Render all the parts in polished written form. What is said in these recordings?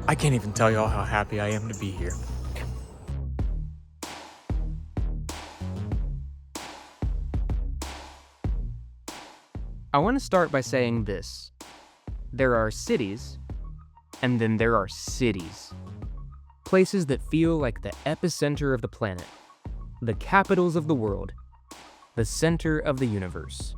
I can't even tell y'all how happy I am to be here. I want to start by saying this. There are cities, and then there are cities. Places that feel like the epicenter of the planet, the capitals of the world, the center of the universe.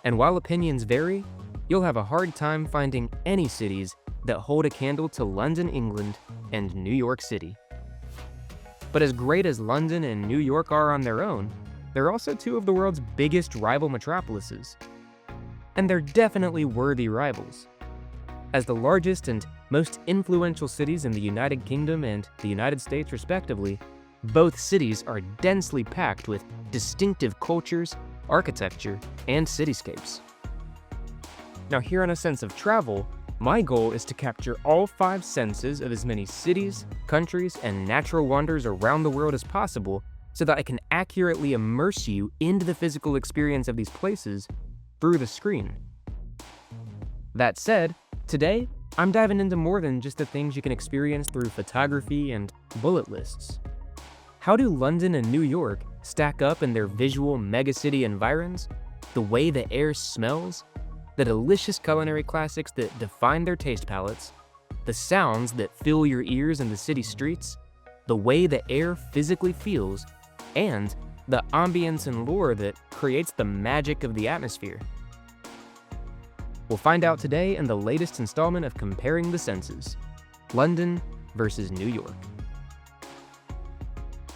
And while opinions vary, you'll have a hard time finding any cities that hold a candle to London, England, and New York City. But as great as London and New York are on their own, they're also two of the world's biggest rival metropolises. And they're definitely worthy rivals. As the largest and most influential cities in the United Kingdom and the United States respectively, both cities are densely packed with distinctive cultures, architecture, and cityscapes. Now here on A Sense of Travel, my goal is to capture all 5 senses of as many cities, countries, and natural wonders around the world as possible so that I can accurately immerse you into the physical experience of these places through the screen. That said, today, I'm diving into more than just the things you can experience through photography and bullet lists. How do London and New York stack up in their visual megacity environs, the way the air smells, the delicious culinary classics that define their taste palettes, the sounds that fill your ears in the city streets, the way the air physically feels, and the ambience and lore that creates the magic of the atmosphere? We'll find out today in the latest installment of Comparing the Senses, London versus New York.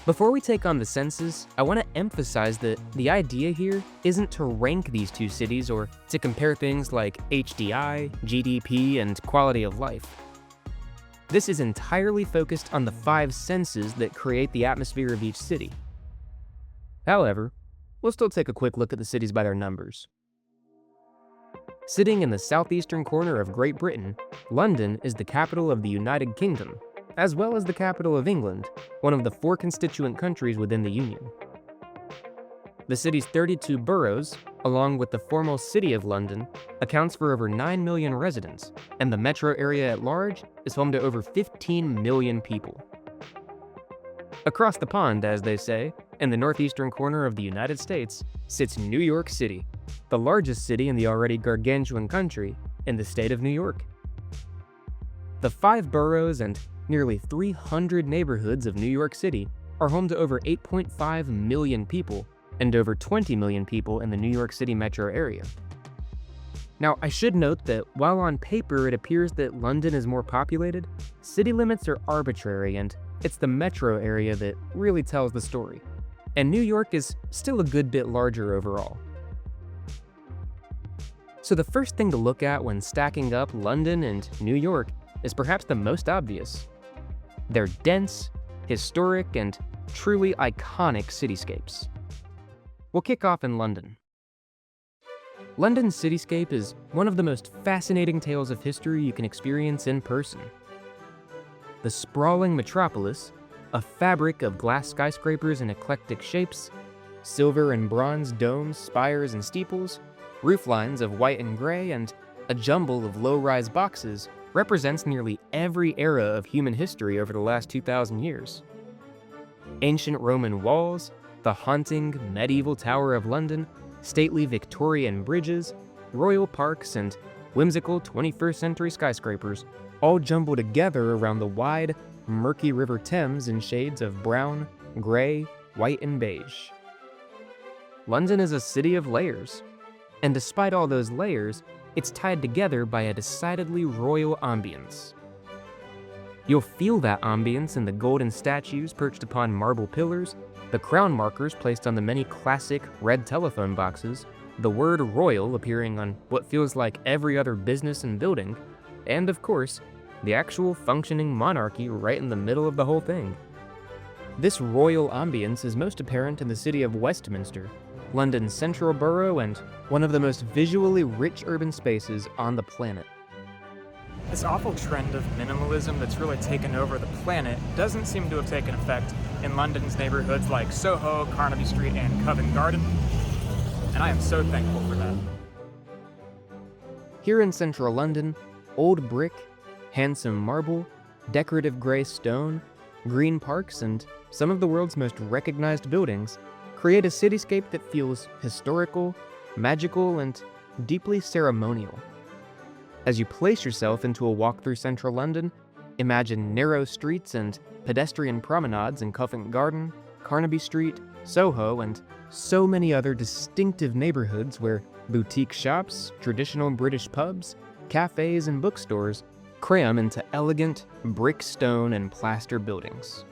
Before we take on the senses, I want to emphasize that the idea here isn't to rank these two cities or to compare things like HDI, GDP, and quality of life. This is entirely focused on the 5 senses that create the atmosphere of each city. However, we'll still take a quick look at the cities by their numbers. Sitting in the southeastern corner of Great Britain, London is the capital of the United Kingdom, as well as the capital of England, one of the 4 constituent countries within the Union. The city's 32 boroughs, along with the formal City of London, accounts for over 9 million residents, and the metro area at large is home to over 15 million people. Across the pond, as they say, in the northeastern corner of the United States, sits New York City, the largest city in the already gargantuan country in the state of New York. The 5 boroughs and nearly 300 neighborhoods of New York City are home to over 8.5 million people and over 20 million people in the New York City metro area. Now, I should note that while on paper it appears that London is more populated, city limits are arbitrary and it's the metro area that really tells the story. And New York is still a good bit larger overall. So the first thing to look at when stacking up London and New York is perhaps the most obvious. They're dense, historic, and truly iconic cityscapes. We'll kick off in London. London's cityscape is one of the most fascinating tales of history you can experience in person. The sprawling metropolis, a fabric of glass skyscrapers in eclectic shapes, silver and bronze domes, spires, and steeples, rooflines of white and gray, and a jumble of low-rise boxes, represents nearly every era of human history over the last 2,000 years. Ancient Roman walls, the haunting medieval Tower of London, stately Victorian bridges, royal parks, and whimsical 21st century skyscrapers all jumble together around the wide, murky River Thames in shades of brown, gray, white, and beige. London is a city of layers, and despite all those layers, it's tied together by a decidedly royal ambience. You'll feel that ambience in the golden statues perched upon marble pillars, the crown markers placed on the many classic red telephone boxes, the word royal appearing on what feels like every other business and building, and of course, the actual functioning monarchy right in the middle of the whole thing. This royal ambience is most apparent in the city of Westminster, London's central borough and one of the most visually rich urban spaces on the planet. This awful trend of minimalism that's really taken over the planet doesn't seem to have taken effect in London's neighborhoods like Soho, Carnaby Street, and Covent Garden, and I am so thankful for that. Here in central London, old brick, handsome marble, decorative gray stone, green parks, and some of the world's most recognized buildings create a cityscape that feels historical, magical, and deeply ceremonial. As you place yourself into a walk through central London, imagine narrow streets and pedestrian promenades in Covent Garden, Carnaby Street, Soho, and so many other distinctive neighborhoods where boutique shops, traditional British pubs, cafes, and bookstores cram into elegant brick, stone, and plaster buildings.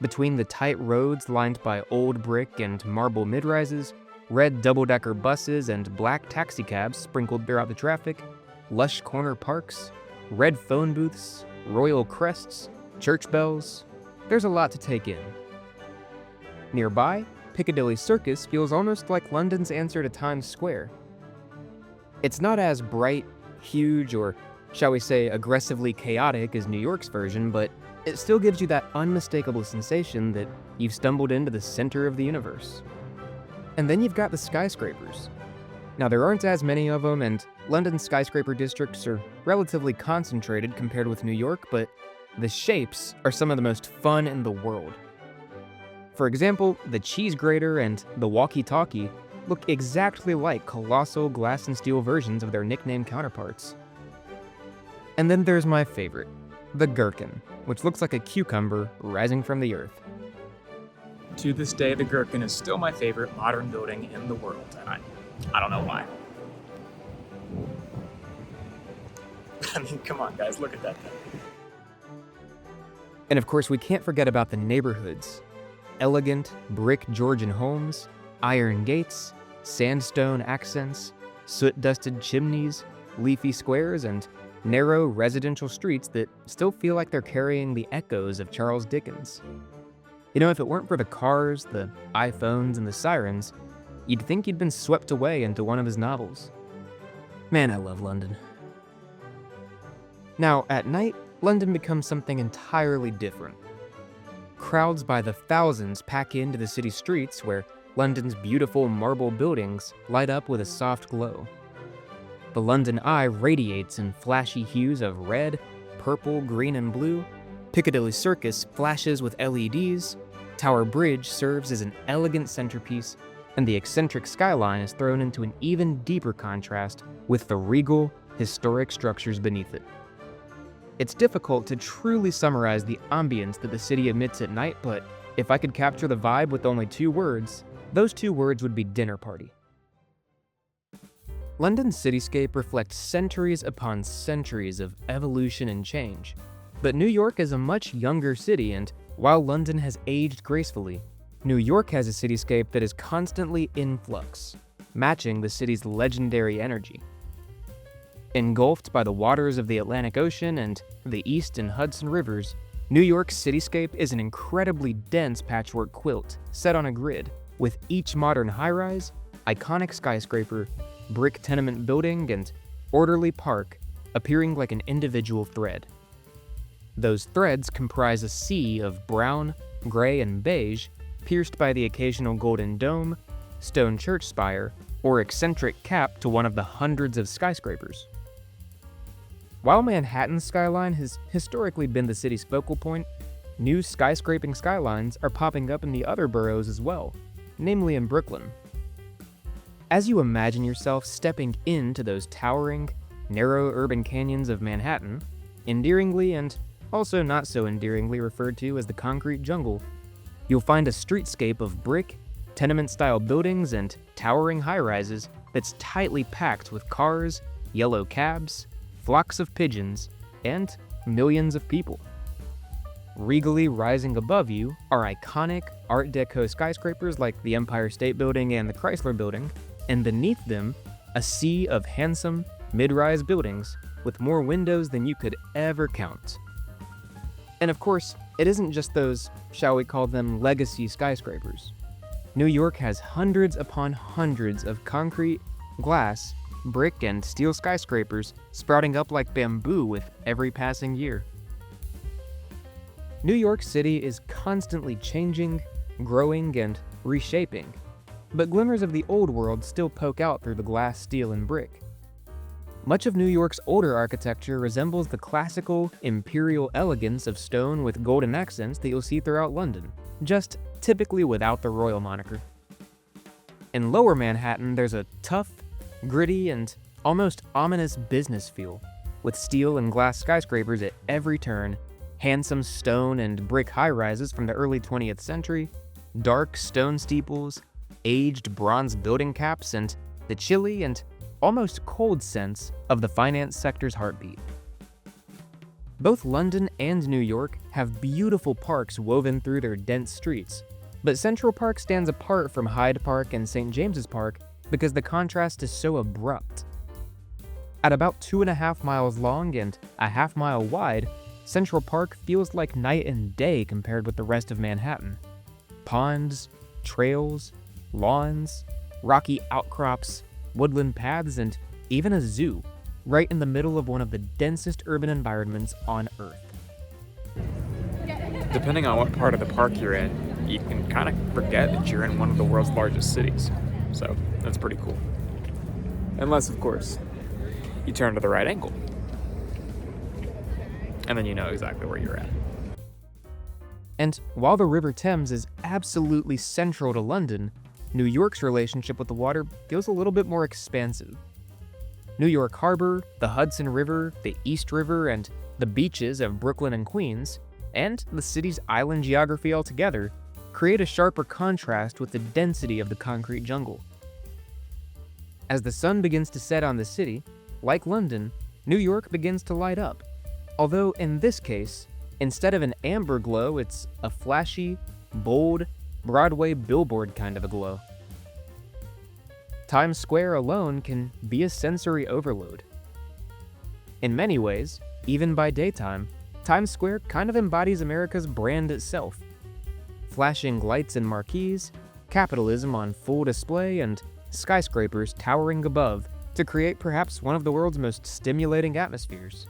Between the tight roads lined by old brick and marble mid-rises, red double-decker buses and black taxicabs sprinkled throughout the traffic, lush corner parks, red phone booths, royal crests, church bells, there's a lot to take in. Nearby, Piccadilly Circus feels almost like London's answer to Times Square. It's not as bright, huge, or shall we say aggressively chaotic as New York's version, but it still gives you that unmistakable sensation that you've stumbled into the center of the universe. And then you've got the skyscrapers. Now, there aren't as many of them, and London's skyscraper districts are relatively concentrated compared with New York, but the shapes are some of the most fun in the world. For example, the cheese grater and the walkie-talkie look exactly like colossal glass and steel versions of their nickname counterparts. And then there's my favorite, the gherkin, which looks like a cucumber rising from the earth. To this day, the Gherkin is still my favorite modern building in the world, and I don't know why. I mean, come on, guys, look at that thing. And of course, we can't forget about the neighborhoods. Elegant brick Georgian homes, iron gates, sandstone accents, soot-dusted chimneys, leafy squares, and narrow residential streets that still feel like they're carrying the echoes of Charles Dickens. You know, if it weren't for the cars, the iPhones, and the sirens, you'd think you'd been swept away into one of his novels. Man, I love London. Now, at night, London becomes something entirely different. Crowds by the thousands pack into the city streets where London's beautiful marble buildings light up with a soft glow. The London Eye radiates in flashy hues of red, purple, green, and blue. Piccadilly Circus flashes with LEDs. Tower Bridge serves as an elegant centerpiece, and the eccentric skyline is thrown into an even deeper contrast with the regal, historic structures beneath it. It's difficult to truly summarize the ambience that the city emits at night, but if I could capture the vibe with only 2 words, those 2 words would be dinner party. London's cityscape reflects centuries upon centuries of evolution and change. But New York is a much younger city, and while London has aged gracefully, New York has a cityscape that is constantly in flux, matching the city's legendary energy. Engulfed by the waters of the Atlantic Ocean and the East and Hudson Rivers, New York's cityscape is an incredibly dense patchwork quilt set on a grid, with each modern high-rise, iconic skyscraper, brick tenement building, and orderly park appearing like an individual thread. Those threads comprise a sea of brown, gray, and beige, pierced by the occasional golden dome, stone church spire, or eccentric cap to one of the hundreds of skyscrapers. While Manhattan's skyline has historically been the city's focal point, new skyscraping skylines are popping up in the other boroughs as well, namely in Brooklyn. As you imagine yourself stepping into those towering, narrow urban canyons of Manhattan, endearingly and also not so endearingly referred to as the concrete jungle, you'll find a streetscape of brick, tenement-style buildings, and towering high-rises that's tightly packed with cars, yellow cabs, flocks of pigeons, and millions of people. Regally rising above you are iconic Art Deco skyscrapers like the Empire State Building and the Chrysler Building, and beneath them, a sea of handsome, mid-rise buildings with more windows than you could ever count. And of course, it isn't just those, shall we call them, legacy skyscrapers. New York has hundreds upon hundreds of concrete, glass, brick, and steel skyscrapers sprouting up like bamboo with every passing year. New York City is constantly changing, growing, and reshaping, but glimmers of the old world still poke out through the glass, steel, and brick. Much of New York's older architecture resembles the classical, imperial elegance of stone with golden accents that you'll see throughout London, just typically without the royal moniker. In Lower Manhattan, there's a tough, gritty, and almost ominous business feel, with steel and glass skyscrapers at every turn, handsome stone and brick high-rises from the early 20th century, dark stone steeples, aged bronze building caps, and the chilly and almost cold sense of the finance sector's heartbeat. Both London and New York have beautiful parks woven through their dense streets, but Central Park stands apart from Hyde Park and St. James's Park because the contrast is so abrupt. At about 2.5 miles long and a half-mile wide, Central Park feels like night and day compared with the rest of Manhattan. Ponds, trails, lawns, rocky outcrops, woodland paths, and even a zoo, right in the middle of one of the densest urban environments on Earth. Depending on what part of the park you're in, you can kind of forget that you're in one of the world's largest cities. So that's pretty cool. Unless, of course, you turn to the right angle. And then you know exactly where you're at. And while the River Thames is absolutely central to London, New York's relationship with the water feels a little bit more expansive. New York Harbor, the Hudson River, the East River, and the beaches of Brooklyn and Queens, and the city's island geography altogether, create a sharper contrast with the density of the concrete jungle. As the sun begins to set on the city, like London, New York begins to light up. Although in this case, instead of an amber glow, it's a flashy, bold, Broadway billboard kind of a glow. Times Square alone can be a sensory overload. In many ways, even by daytime, Times Square kind of embodies America's brand itself. Flashing lights and marquees, capitalism on full display, and skyscrapers towering above to create perhaps one of the world's most stimulating atmospheres.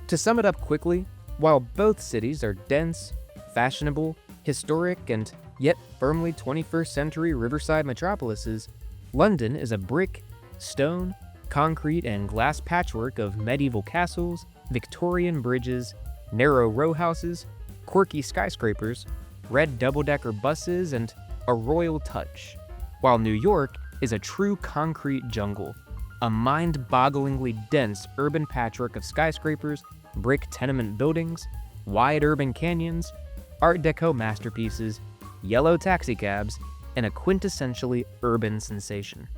To sum it up quickly, while both cities are dense, fashionable, historic, and yet firmly 21st century riverside metropolises, London is a brick, stone, concrete, and glass patchwork of medieval castles, Victorian bridges, narrow row houses, quirky skyscrapers, red double-decker buses, and a royal touch, while New York is a true concrete jungle, a mind-bogglingly dense urban patchwork of skyscrapers, brick tenement buildings, wide urban canyons, Art Deco masterpieces, yellow taxicabs, and a quintessentially urban sensation.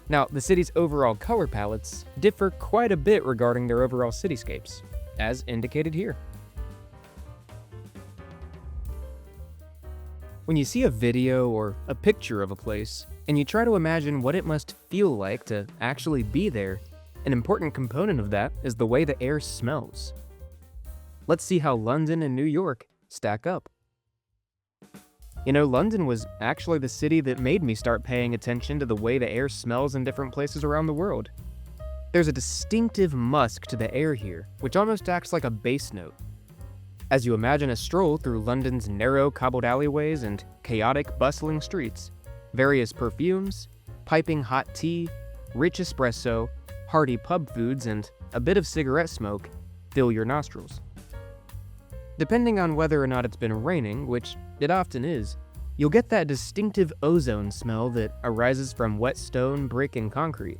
Now, the city's overall color palettes differ quite a bit regarding their overall cityscapes, as indicated here. When you see a video or a picture of a place, and you try to imagine what it must feel like to actually be there, an important component of that is the way the air smells. Let's see how London and New York stack up. You know, London was actually the city that made me start paying attention to the way the air smells in different places around the world. There's a distinctive musk to the air here, which almost acts like a bass note. As you imagine a stroll through London's narrow cobbled alleyways and chaotic, bustling streets, various perfumes, piping hot tea, rich espresso, hearty pub foods, and a bit of cigarette smoke fill your nostrils. Depending on whether or not it's been raining, which it often is, you'll get that distinctive ozone smell that arises from wet stone, brick, and concrete.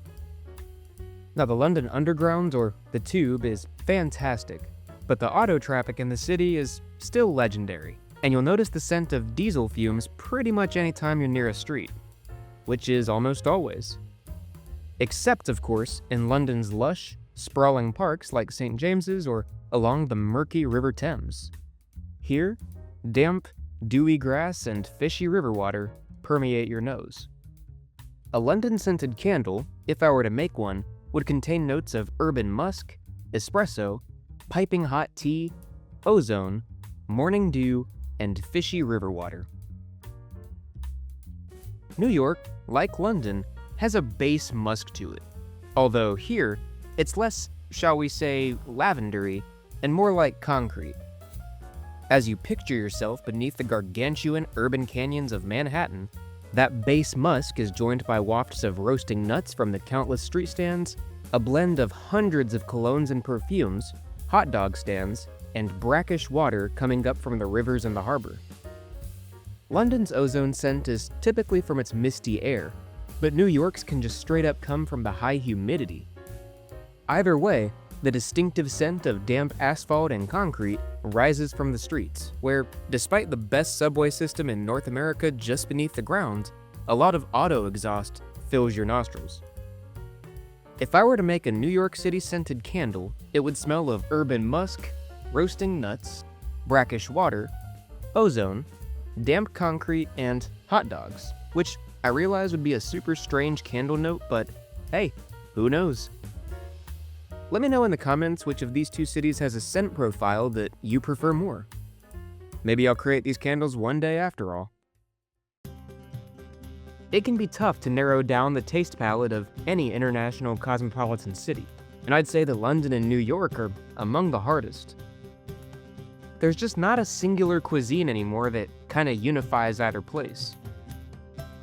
Now, the London Underground, or the Tube, is fantastic, but the auto traffic in the city is still legendary, and you'll notice the scent of diesel fumes pretty much anytime you're near a street, which is almost always. Except, of course, in London's lush, sprawling parks like St. James's or along the murky River Thames. Here, damp, dewy grass and fishy river water permeate your nose. A London-scented candle, if I were to make one, would contain notes of urban musk, espresso, piping hot tea, ozone, morning dew, and fishy river water. New York, like London, has a base musk to it, although here, it's less, shall we say, lavendery, and more like concrete. As you picture yourself beneath the gargantuan urban canyons of Manhattan, That base musk is joined by wafts of roasting nuts from the countless street stands, a blend of hundreds of colognes and perfumes, hot dog stands, and brackish water coming up from the rivers and the harbor. London's ozone scent is typically from its misty air, but New York's can just straight up come from the high humidity. Either way, the distinctive scent of damp asphalt and concrete rises from the streets, where, despite the best subway system in North America just beneath the ground, a lot of auto exhaust fills your nostrils. If I were to make a New York City scented candle, it would smell of urban musk, roasting nuts, brackish water, ozone, damp concrete, and hot dogs, which I realize would be a super strange candle note, but hey, who knows? Let me know in the comments which of these two cities has a scent profile that you prefer more. Maybe I'll create these candles one day after all. It can be tough to narrow down the taste palette of any international cosmopolitan city, and I'd say that London and New York are among the hardest. There's just not a singular cuisine anymore that kinda unifies either place.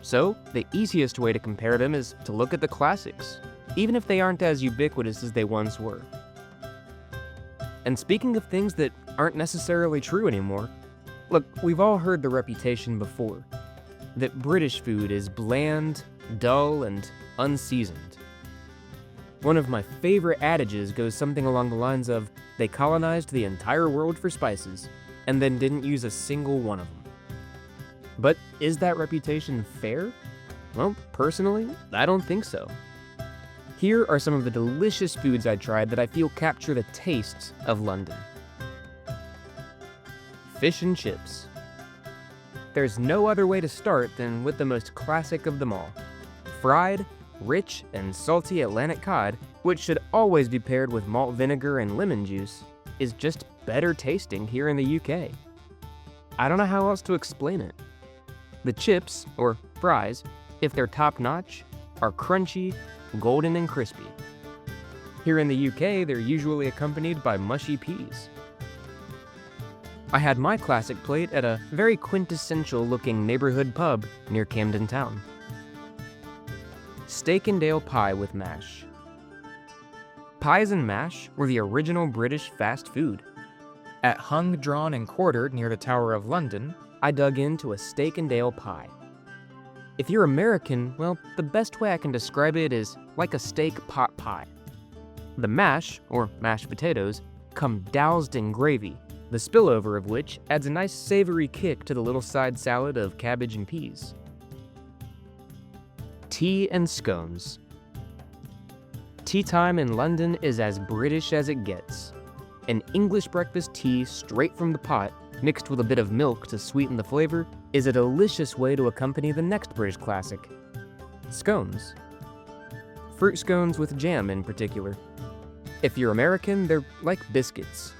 So, the easiest way to compare them is to look at the classics, even if they aren't as ubiquitous as they once were. And speaking of things that aren't necessarily true anymore, look, we've all heard the reputation before, that British food is bland, dull, and unseasoned. One of my favorite adages goes something along the lines of, they colonized the entire world for spices, and then didn't use a single one of them. But is that reputation fair? Well, personally, I don't think so. Here are some of the delicious foods I tried that I feel capture the tastes of London. Fish and chips. There's no other way to start than with the most classic of them all. Fried, rich, and salty Atlantic cod, which should always be paired with malt vinegar and lemon juice, is just better tasting here in the UK. I don't know how else to explain it. The chips, or fries, if they're top-notch, are crunchy, golden, and crispy. Here in the UK, they're usually accompanied by mushy peas. I had my classic plate at a very quintessential-looking neighborhood pub near Camden Town. Steak and ale pie with mash. Pies and mash were the original British fast food. At Hung, Drawn, and Quartered near the Tower of London, I dug into a steak and ale pie. If you're American, well, the best way I can describe it is like a steak pot pie. The mash, or mashed potatoes, come doused in gravy, the spillover of which adds a nice savory kick to the little side salad of cabbage and peas. Tea and scones. Tea time in London is as British as it gets. An English breakfast tea straight from the pot, mixed with a bit of milk to sweeten the flavor, is a delicious way to accompany the next British classic, scones. Fruit scones with jam in particular. If you're American, they're like biscuits.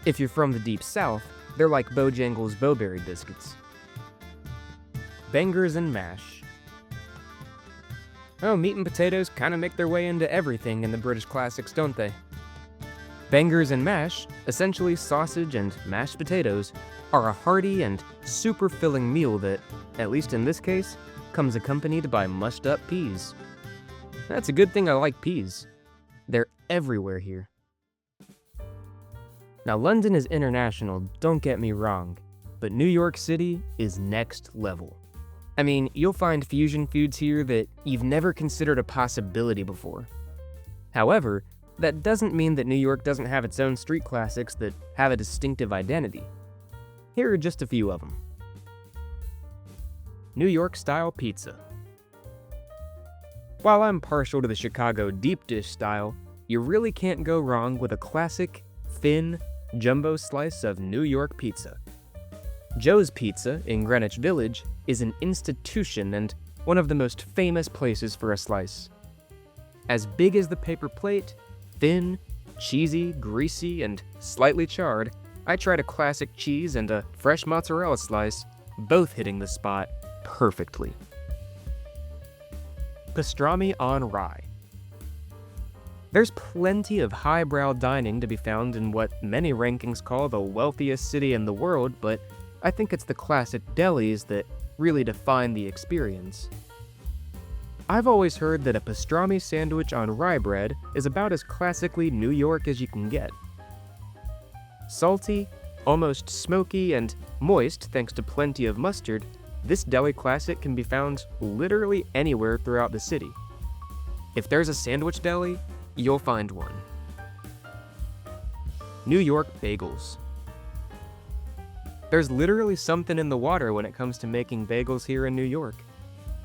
If you're from the deep south, they're like Bojangles' Bowberry biscuits. Bangers and mash. Oh, meat and potatoes kind of make their way into everything in the British classics, don't they? Bangers and mash, essentially sausage and mashed potatoes, are a hearty and super filling meal that, at least in this case, comes accompanied by mushed up peas. That's a good thing I like peas. They're everywhere here. Now, London is international, don't get me wrong, but New York City is next level. I mean, you'll find fusion foods here that you've never considered a possibility before. However, that doesn't mean that New York doesn't have its own street classics that have a distinctive identity. Here are just a few of them. New York-style pizza. While I'm partial to the Chicago deep dish style, you really can't go wrong with a classic, thin, jumbo slice of New York pizza. Joe's Pizza in Greenwich Village is an institution and one of the most famous places for a slice. As big as the paper plate, thin, cheesy, greasy, and slightly charred, I tried a classic cheese and a fresh mozzarella slice, both hitting the spot perfectly. Pastrami on rye. There's plenty of highbrow dining to be found in what many rankings call the wealthiest city in the world, but I think it's the classic delis that really define the experience. I've always heard that a pastrami sandwich on rye bread is about as classically New York as you can get. Salty, almost smoky, and moist thanks to plenty of mustard, this deli classic can be found literally anywhere throughout the city. If there's a sandwich deli, you'll find one. New York bagels. There's literally something in the water when it comes to making bagels here in New York.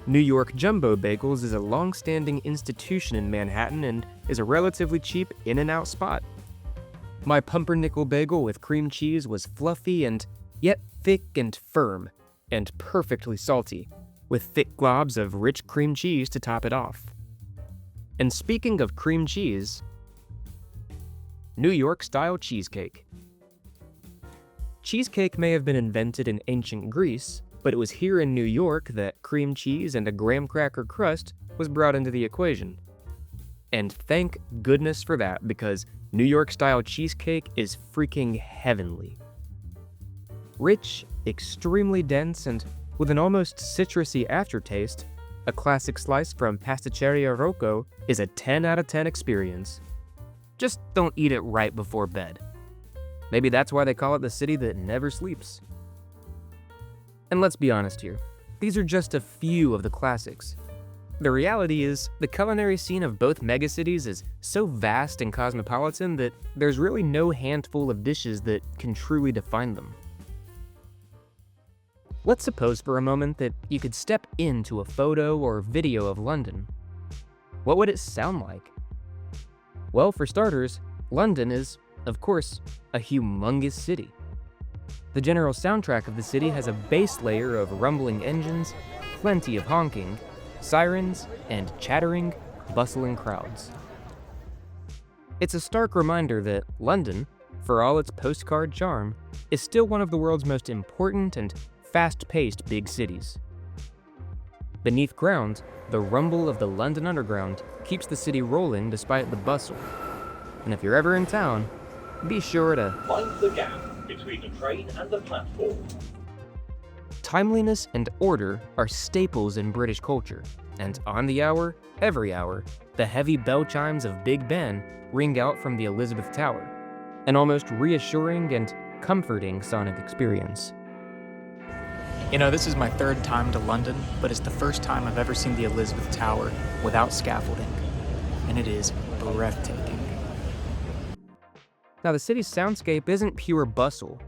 New York Jumbo Bagels is a long-standing institution in Manhattan and is a relatively cheap in-and-out spot. My pumpernickel bagel with cream cheese was fluffy and yet thick and firm, and perfectly salty, with thick globs of rich cream cheese to top it off. And speaking of cream cheese, New York-style cheesecake. Cheesecake may have been invented in ancient Greece, but it was here in New York that cream cheese and a graham cracker crust was brought into the equation. And thank goodness for that, because New York-style cheesecake is freaking heavenly. Rich, extremely dense, and with an almost citrusy aftertaste, a classic slice from Pasticceria Rocco is a 10 out of 10 experience. Just don't eat it right before bed. Maybe that's why they call it the city that never sleeps. And let's be honest here, these are just a few of the classics. The reality is, the culinary scene of both megacities is so vast and cosmopolitan that there's really no handful of dishes that can truly define them. Let's suppose for a moment that you could step into a photo or video of London. What would it sound like? Well, for starters, London is, of course, a humongous city. The general soundtrack of the city has a base layer of rumbling engines, plenty of honking, sirens, and chattering, bustling crowds. It's a stark reminder that London, for all its postcard charm, is still one of the world's most important and fast-paced big cities. Beneath ground, the rumble of the London Underground keeps the city rolling despite the bustle. And if you're ever in town, be sure to find the gap between the train and the platform. Timeliness and order are staples in British culture, and on the hour, every hour, the heavy bell chimes of Big Ben ring out from the Elizabeth Tower, an almost reassuring and comforting sonic experience. You know, this is my third time to London, but it's the first time I've ever seen the Elizabeth Tower without scaffolding, and it is breathtaking. Now, the city's soundscape isn't pure bustle.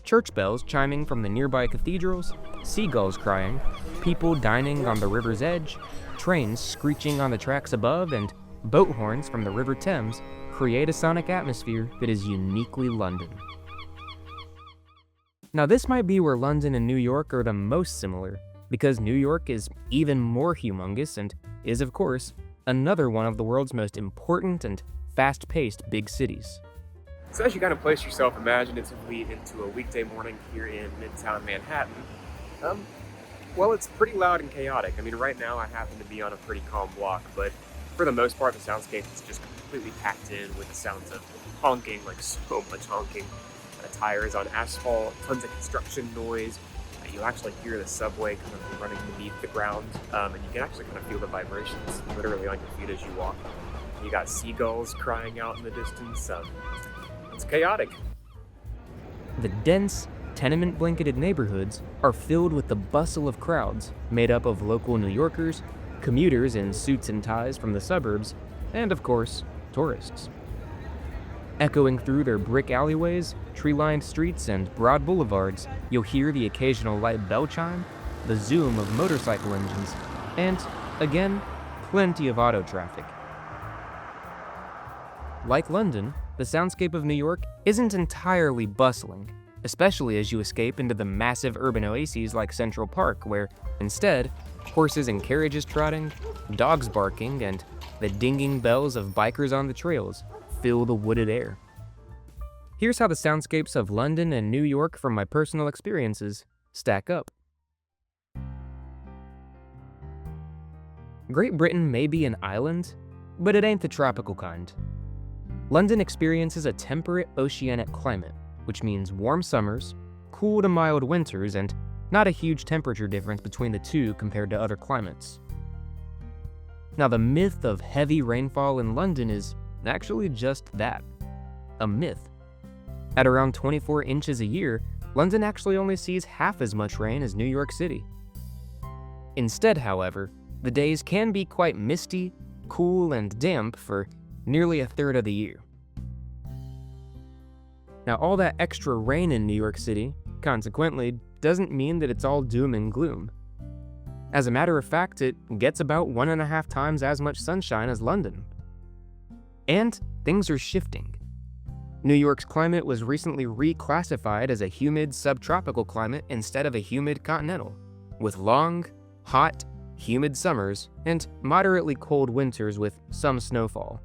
Church bells chiming from the nearby cathedrals, seagulls crying, people dining on the river's edge, trains screeching on the tracks above, and boat horns from the River Thames create a sonic atmosphere that is uniquely London. Now, this might be where London and New York are the most similar, because New York is even more humongous and is, of course, another one of the world's most important and fast-paced big cities. So as you kind of place yourself imaginatively into a weekday morning here in Midtown Manhattan, well, it's pretty loud and chaotic. I mean, right now I happen to be on a pretty calm block, but for the most part, the soundscape is just completely packed in with the sounds of honking, like so much honking. Tires on asphalt, tons of construction noise. You actually hear the subway kind of running beneath the ground, and you can actually kind of feel the vibrations literally on your feet as you walk. You got seagulls crying out in the distance. It's chaotic. The dense, tenement-blanketed neighborhoods are filled with the bustle of crowds made up of local New Yorkers, commuters in suits and ties from the suburbs, and of course, tourists. Echoing through their brick alleyways, tree-lined streets, and broad boulevards, you'll hear the occasional light bell chime, the zoom of motorcycle engines, and, again, plenty of auto traffic. Like London, the soundscape of New York isn't entirely bustling, especially as you escape into the massive urban oases like Central Park, where, instead, horses and carriages trotting, dogs barking, and the dinging bells of bikers on the trails fill the wooded air. Here's how the soundscapes of London and New York from my personal experiences stack up. Great Britain may be an island, but it ain't the tropical kind. London experiences a temperate oceanic climate, which means warm summers, cool to mild winters, and not a huge temperature difference between the two compared to other climates. Now, the myth of heavy rainfall in London is actually just that, a myth. At around 24 inches a year, London actually only sees half as much rain as New York City. Instead, however, the days can be quite misty, cool, and damp for nearly a third of the year. Now, all that extra rain in New York City, consequently, doesn't mean that it's all doom and gloom. As a matter of fact, it gets about 1.5 times as much sunshine as London. And things are shifting. New York's climate was recently reclassified as a humid subtropical climate instead of a humid continental, with long, hot, humid summers and moderately cold winters with some snowfall.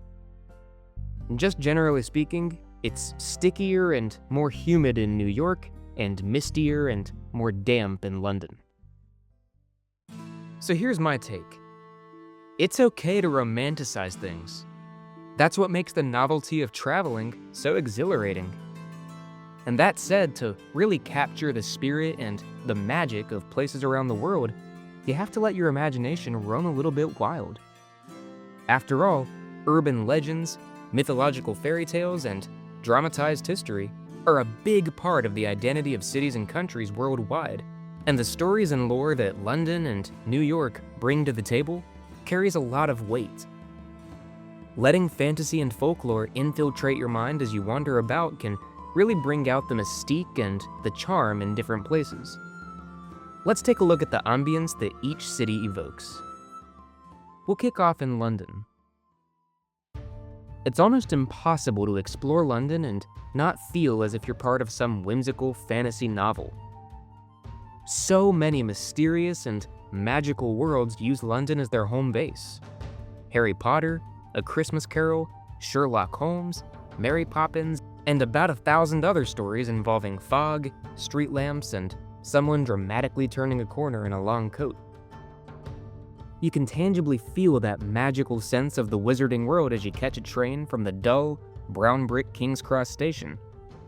Just generally speaking, it's stickier and more humid in New York and mistier and more damp in London. So here's my take. It's okay to romanticize things. That's what makes the novelty of traveling so exhilarating. And that said, to really capture the spirit and the magic of places around the world, you have to let your imagination roam a little bit wild. After all, urban legends, mythological fairy tales, and dramatized history are a big part of the identity of cities and countries worldwide, and the stories and lore that London and New York bring to the table carries a lot of weight. Letting fantasy and folklore infiltrate your mind as you wander about can really bring out the mystique and the charm in different places. Let's take a look at the ambience that each city evokes. We'll kick off in London. It's almost impossible to explore London and not feel as if you're part of some whimsical fantasy novel. So many mysterious and magical worlds use London as their home base. Harry Potter, A Christmas Carol, Sherlock Holmes, Mary Poppins, and about 1,000 other stories involving fog, street lamps, and someone dramatically turning a corner in a long coat. You can tangibly feel that magical sense of the wizarding world as you catch a train from the dull, brown brick King's Cross station,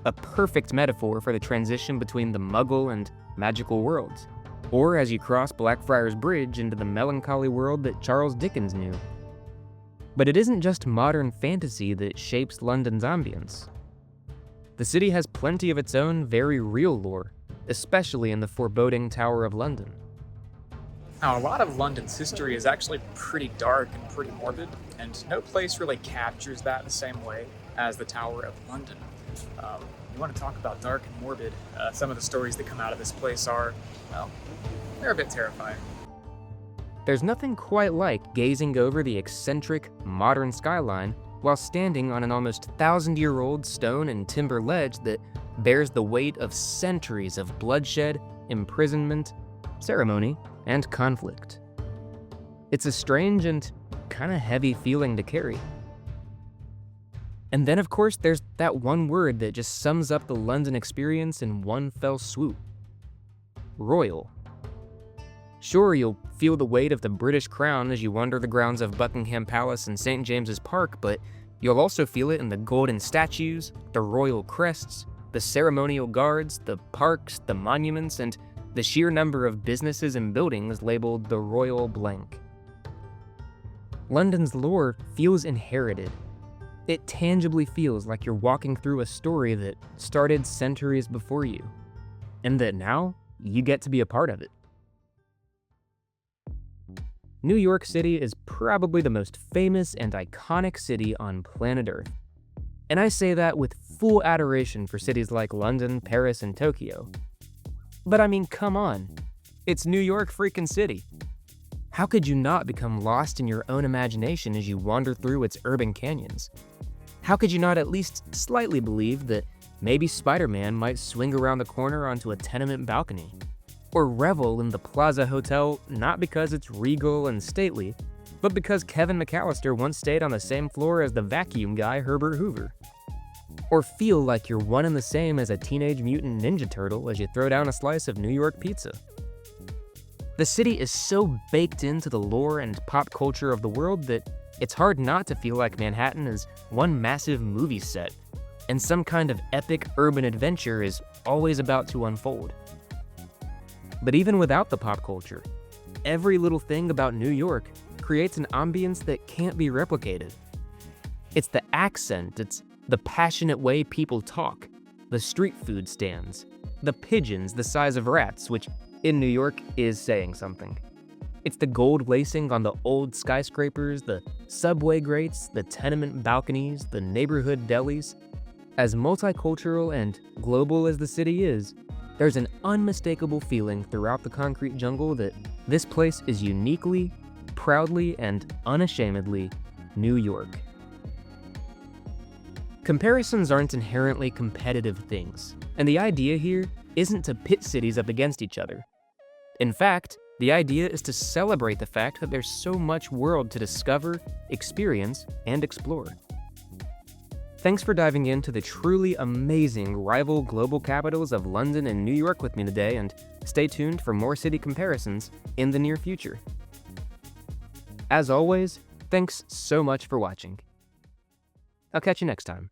a perfect metaphor for the transition between the Muggle and magical worlds, or as you cross Blackfriars Bridge into the melancholy world that Charles Dickens knew. But it isn't just modern fantasy that shapes London's ambience. The city has plenty of its own very real lore, especially in the foreboding Tower of London. Now, a lot of London's history is actually pretty dark and pretty morbid, and no place really captures that the same way as the Tower of London. You want to talk about dark and morbid, some of the stories that come out of this place are, well, they're a bit terrifying. There's nothing quite like gazing over the eccentric, modern skyline while standing on an almost 1,000-year-old stone and timber ledge that bears the weight of centuries of bloodshed, imprisonment, ceremony, and conflict. It's a strange and kind of heavy feeling to carry. And then, of course, there's that one word that just sums up the London experience in one fell swoop: royal. Sure, you'll feel the weight of the British crown as you wander the grounds of Buckingham Palace and St. James's Park, but you'll also feel it in the golden statues, the royal crests, the ceremonial guards, the parks, the monuments, and the sheer number of businesses and buildings labeled the Royal blank. London's lore feels inherited. It tangibly feels like you're walking through a story that started centuries before you, and that now you get to be a part of it. New York City is probably the most famous and iconic city on planet Earth. And I say that with full adoration for cities like London, Paris, and Tokyo. But I mean, come on. It's New York freaking City. How could you not become lost in your own imagination as you wander through its urban canyons? How could you not at least slightly believe that maybe Spider-Man might swing around the corner onto a tenement balcony? Or revel in the Plaza Hotel not because it's regal and stately, but because Kevin McAllister once stayed on the same floor as the vacuum guy Herbert Hoover? Or feel like you're one and the same as a Teenage Mutant Ninja Turtle as you throw down a slice of New York pizza? The city is so baked into the lore and pop culture of the world that it's hard not to feel like Manhattan is one massive movie set, and some kind of epic urban adventure is always about to unfold. But even without the pop culture, every little thing about New York creates an ambience that can't be replicated. It's the accent, it's the passionate way people talk, the street food stands, the pigeons the size of rats, which in New York is saying something. It's the gold lacing on the old skyscrapers, the subway grates, the tenement balconies, the neighborhood delis. As multicultural and global as the city is, there's an unmistakable feeling throughout the concrete jungle that this place is uniquely, proudly, and unashamedly New York. Comparisons aren't inherently competitive things, and the idea here isn't to pit cities up against each other. In fact, the idea is to celebrate the fact that there's so much world to discover, experience, and explore. Thanks for diving into the truly amazing rival global capitals of London and New York with me today, and stay tuned for more city comparisons in the near future. As always, thanks so much for watching. I'll catch you next time.